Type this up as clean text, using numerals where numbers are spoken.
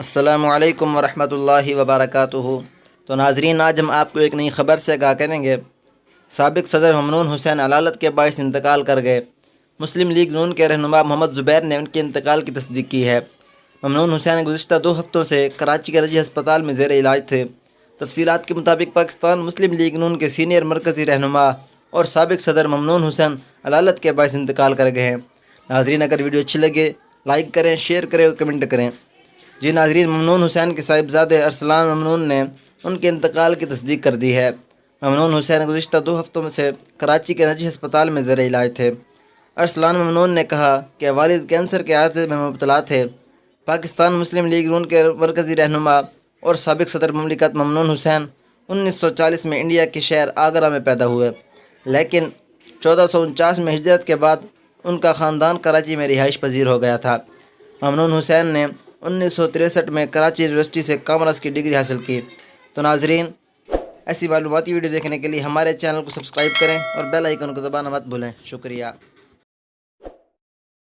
السلام علیکم ورحمۃ اللہ وبرکاتہ۔ تو ناظرین، آج ہم آپ کو ایک نئی خبر سے آگاہ کریں گے۔ سابق صدر ممنون حسین علالت کے باعث انتقال کر گئے۔ مسلم لیگ نون کے رہنما محمد زبیر نے ان کے انتقال کی تصدیق کی ہے۔ ممنون حسین گزشتہ 2 ہفتوں سے کراچی کے نجی ہسپتال میں زیر علاج تھے۔ تفصیلات کے مطابق پاکستان مسلم لیگ نون کے سینئر مرکزی رہنما اور سابق صدر ممنون حسین علالت کے باعث انتقال کر گئے ہیں۔ ناظرین، اگر ویڈیو اچھی لگے لائک کریں، شیئر کریں اور کمنٹ کریں۔ جی ناظرین، ممنون حسین کے صاحبزادے ارسلان ممنون نے ان کے انتقال کی تصدیق کر دی ہے۔ ممنون حسین گزشتہ 2 ہفتوں سے کراچی کے نجی ہسپتال میں زیر علاج تھے۔ ارسلان ممنون نے کہا کہ والد کینسر کے عارضے میں مبتلا تھے۔ پاکستان مسلم لیگ نون کے مرکزی رہنما اور سابق صدر مملکت ممنون حسین 1940 میں انڈیا کے شہر آگرہ میں پیدا ہوئے، لیکن 1449 میں ہجرت کے بعد ان کا خاندان کراچی میں رہائش پذیر ہو گیا تھا۔ ممنون حسین نے 1963 میں کراچی یونیورسٹی سے کامرس کی ڈگری حاصل کی۔ تو ناظرین، ایسی معلوماتی ویڈیو دیکھنے کے لیے ہمارے چینل کو سبسکرائب کریں اور بیل آئیکن کو دبانا مت بھولیں۔ شکریہ۔